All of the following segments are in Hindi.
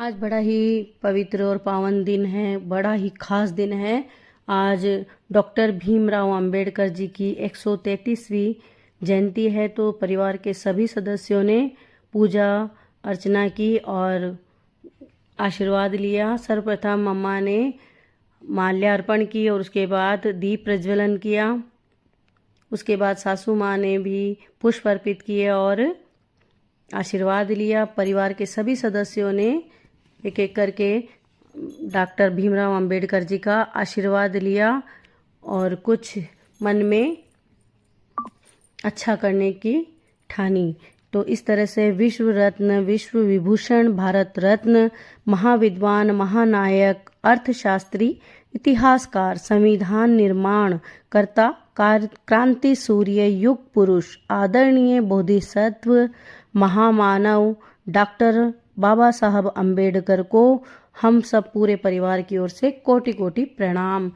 आज बड़ा ही पवित्र और पावन दिन है, बड़ा ही खास दिन है। आज डॉक्टर भीमराव अंबेडकर जी की 133वीं जयंती है। तो परिवार के सभी सदस्यों ने पूजा अर्चना की और आशीर्वाद लिया। सर्वप्रथम मम्मा ने माल्यार्पण की और उसके बाद दीप प्रज्वलन किया। उसके बाद सासू माँ ने भी पुष्प अर्पित किए और आशीर्वाद लिया। परिवार के सभी सदस्यों ने एक एक करके डॉक्टर भीमराव अंबेडकर जी का आशीर्वाद लिया और कुछ मन में अच्छा करने की ठानी। तो इस तरह से विश्व रत्न, विश्व विभूषण, भारत रत्न, महाविद्वान, महानायक, अर्थशास्त्री, इतिहासकार, संविधान निर्माण कर्ता, क्रांति सूर्य, युग पुरुष, आदरणीय बोधिसत्व, महामानव डॉक्टर बाबा साहब अंबेडकर को हम सब पूरे परिवार की ओर से कोटि कोटि प्रणाम।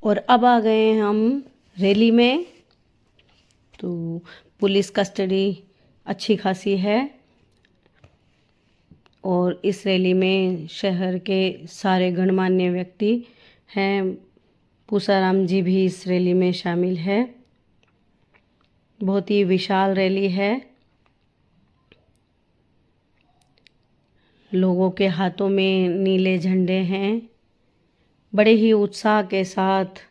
और अब आ गए हम रैली में। तो पुलिस कस्टडी अच्छी खासी है और इस रैली में शहर के सारे गणमान्य व्यक्ति हैं। पूसाराम जी भी इस रैली में शामिल है। बहुत ही विशाल रैली है। लोगों के हाथों में नीले झंडे हैं। बड़े ही उत्साह के साथ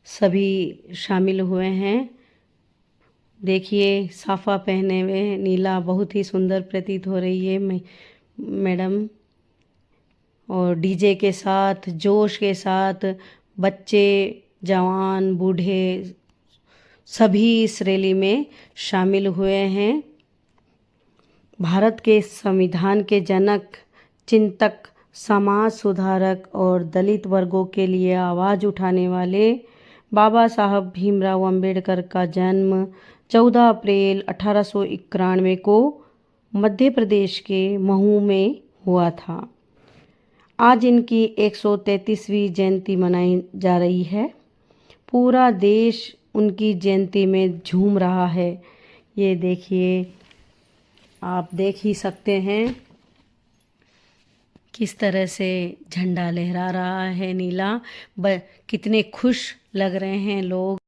सभी शामिल हुए हैं। देखिए, साफा पहने हुए नीला बहुत ही सुंदर प्रतीत हो रही है मैडम। और डीजे के साथ, जोश के साथ बच्चे, जवान, बूढ़े सभी इस रैली में शामिल हुए हैं। भारत के संविधान के जनक, चिंतक, समाज सुधारक और दलित वर्गों के लिए आवाज़ उठाने वाले बाबा साहब भीमराव अंबेडकर का जन्म 14 अप्रैल 1891 को मध्य प्रदेश के महू में हुआ था। आज इनकी 133वीं जयंती मनाई जा रही है। पूरा देश उनकी जयंती में झूम रहा है। ये देखिए, आप देख ही सकते हैं किस तरह से झंडा लहरा रहा है नीला। कितने खुश लग रहे हैं लोग।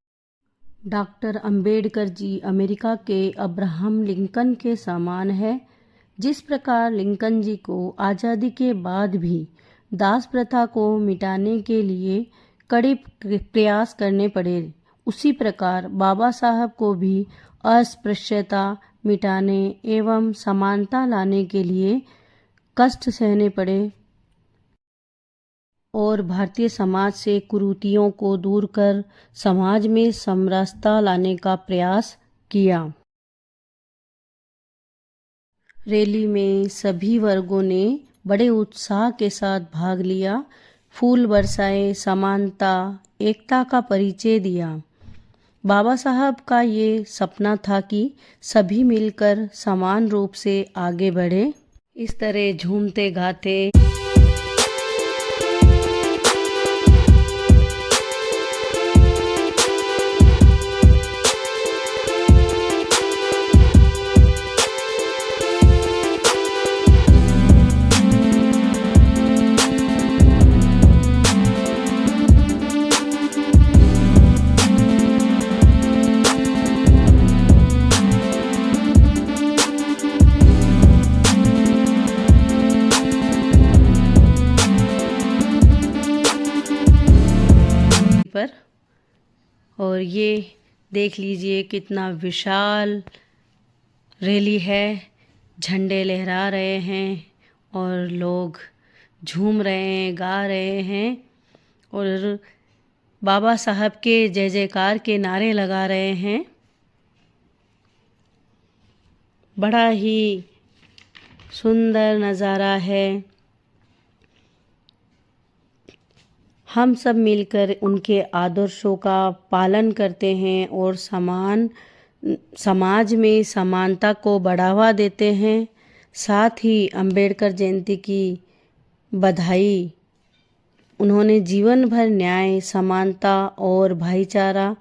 डॉक्टर अंबेडकर जी अमेरिका के अब्राहम लिंकन के समान है। जिस प्रकार लिंकन जी को आज़ादी के बाद भी दास प्रथा को मिटाने के लिए कड़े प्रयास करने पड़े, उसी प्रकार बाबा साहब को भी अस्पृश्यता मिटाने एवं समानता लाने के लिए कष्ट सहने पड़े और भारतीय समाज से कुरीतियों को दूर कर समाज में समरसता लाने का प्रयास किया। रैली में सभी वर्गों ने बड़े उत्साह के साथ भाग लिया, फूल बरसाए, समानता, एकता का परिचय दिया। बाबा साहब का ये सपना था कि सभी मिलकर समान रूप से आगे बढ़े। इस तरह झूमते गाते पर। और ये देख लीजिए कितना विशाल रैली है। झंडे लहरा रहे हैं और लोग झूम रहे हैं, गा रहे हैं और बाबा साहब के जय जयकार के नारे लगा रहे हैं। बड़ा ही सुंदर नज़ारा है। हम सब मिलकर उनके आदर्शों का पालन करते हैं और समाज में समानता को बढ़ावा देते हैं। साथ ही अंबेडकर जयंती की बधाई। उन्होंने जीवन भर न्याय, समानता और भाईचारा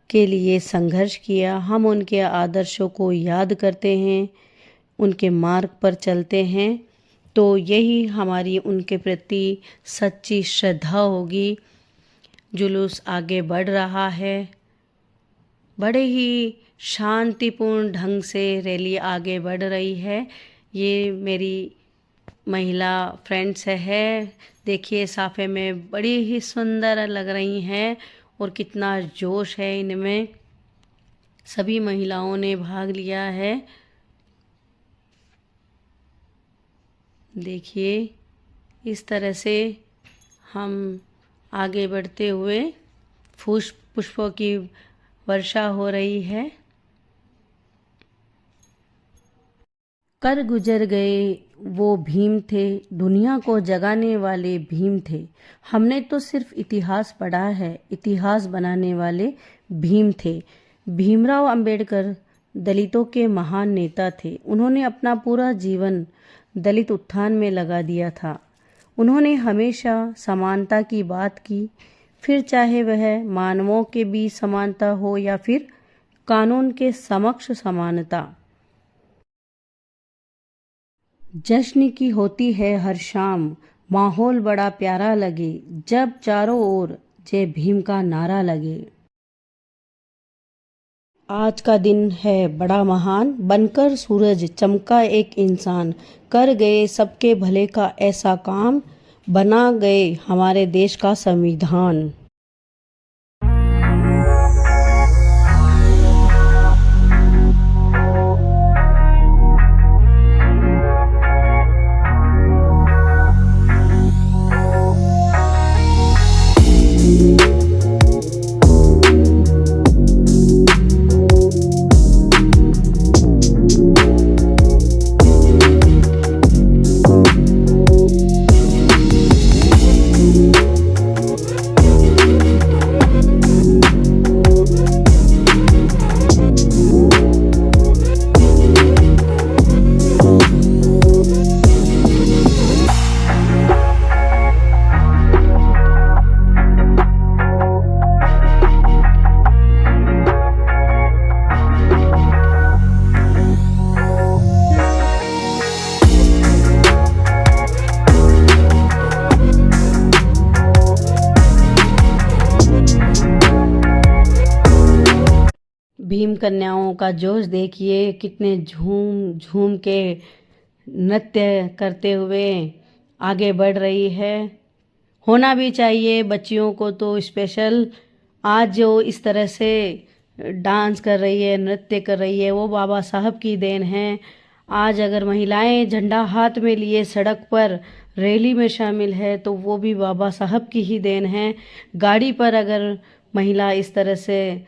के लिए संघर्ष किया। हम उनके आदर्शों को याद करते हैं, उनके मार्ग पर चलते हैं, तो यही हमारी उनके प्रति सच्ची श्रद्धा होगी। जुलूस आगे बढ़ रहा है। बड़े ही शांतिपूर्ण ढंग से रैली आगे बढ़ रही है। ये मेरी महिला फ्रेंड्स है। देखिए साफे में बड़ी ही सुंदर लग रही हैं और कितना जोश है इनमें। सभी महिलाओं ने भाग लिया है। देखिए इस तरह से हम आगे बढ़ते हुए पुष्पों की वर्षा हो रही है। कर गुजर गए वो भीम थे, दुनिया को जगाने वाले भीम थे। हमने तो सिर्फ इतिहास पढ़ा है, इतिहास बनाने वाले भीम थे। भीमराव अंबेडकर दलितों के महान नेता थे। उन्होंने अपना पूरा जीवन दलित उत्थान में लगा दिया था। उन्होंने हमेशा समानता की बात की, फिर चाहे वह मानवों के बीच समानता हो या फिर कानून के समक्ष समानता। जश्न की होती है हर शाम, माहौल बड़ा प्यारा लगे, जब चारों ओर जय भीम का नारा लगे। आज का दिन है बड़ा महान, बनकर सूरज चमका एक इंसान, कर गए सबके भले का ऐसा काम, बना गए हमारे देश का संविधान। भीम कन्याओं का जोश देखिए, कितने झूम झूम के नृत्य करते हुए आगे बढ़ रही है। होना भी चाहिए बच्चियों को तो स्पेशल। आज जो इस तरह से डांस कर रही है, नृत्य कर रही है, वो बाबा साहब की देन है। आज अगर महिलाएं झंडा हाथ में लिए सड़क पर रैली में शामिल है तो वो भी बाबा साहब की ही देन है। गाड़ी पर अगर महिला इस तरह से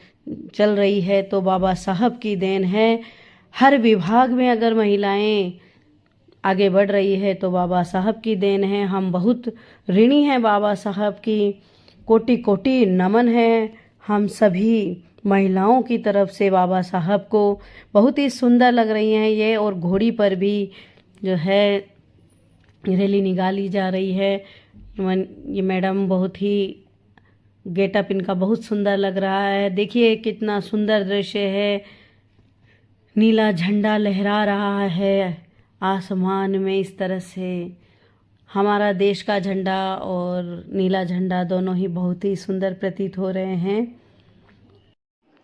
चल रही है तो बाबा साहब की देन है। हर विभाग में अगर महिलाएं आगे बढ़ रही है तो बाबा साहब की देन है। हम बहुत ऋणी हैं बाबा साहब की। कोटि कोटि नमन है हम सभी महिलाओं की तरफ से बाबा साहब को। बहुत ही सुंदर लग रही हैं ये, और घोड़ी पर भी जो है रैली निकाली जा रही है। ये मैडम बहुत ही गेटअप इनका बहुत सुंदर लग रहा है। देखिए कितना सुंदर दृश्य है। नीला झंडा लहरा रहा है आसमान में इस तरह से। हमारा देश का झंडा और नीला झंडा दोनों ही बहुत ही सुंदर प्रतीत हो रहे हैं।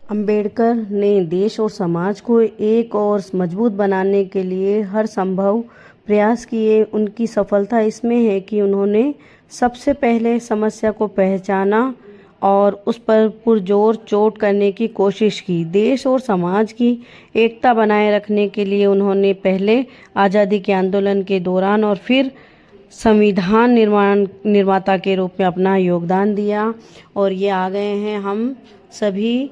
अंबेडकर ने देश और समाज को एक और मजबूत बनाने के लिए हर संभव प्रयास किए। उनकी सफलता इसमें है कि उन्होंने सबसे पहले समस्या को पहचाना और उस पर पुरजोर चोट करने की कोशिश की। देश और समाज की एकता बनाए रखने के लिए उन्होंने पहले आज़ादी के आंदोलन के दौरान और फिर संविधान निर्माता के रूप में अपना योगदान दिया। और ये आ गए हैं हम सभी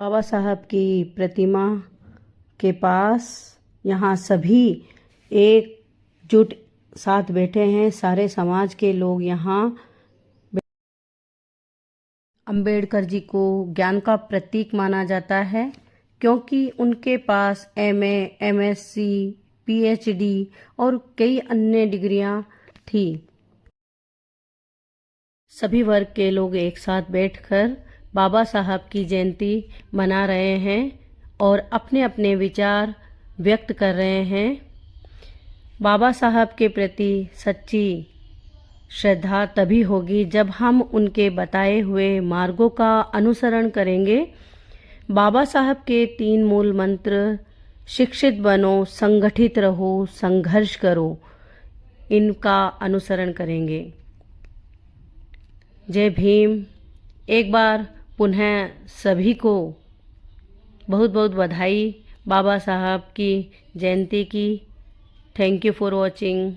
बाबा साहब की प्रतिमा के पास। यहाँ सभी एकजुट साथ बैठे हैं, सारे समाज के लोग यहाँ। अंबेडकर जी को ज्ञान का प्रतीक माना जाता है, क्योंकि उनके पास एमए, एमएससी, पीएचडी और कई अन्य डिग्रियां थी। सभी वर्ग के लोग एक साथ बैठकर बाबा साहब की जयंती मना रहे हैं और अपने अपने विचार व्यक्त कर रहे हैं। बाबा साहब के प्रति सच्ची श्रद्धा तभी होगी जब हम उनके बताए हुए मार्गों का अनुसरण करेंगे। बाबा साहब के 3 मूल मंत्र शिक्षित बनो, संगठित रहो, संघर्ष करो, इनका अनुसरण करेंगे। जय भीम। एक बार पुनः सभी को बहुत बहुत बधाई बाबा साहब की जयंती की। Thank you for watching.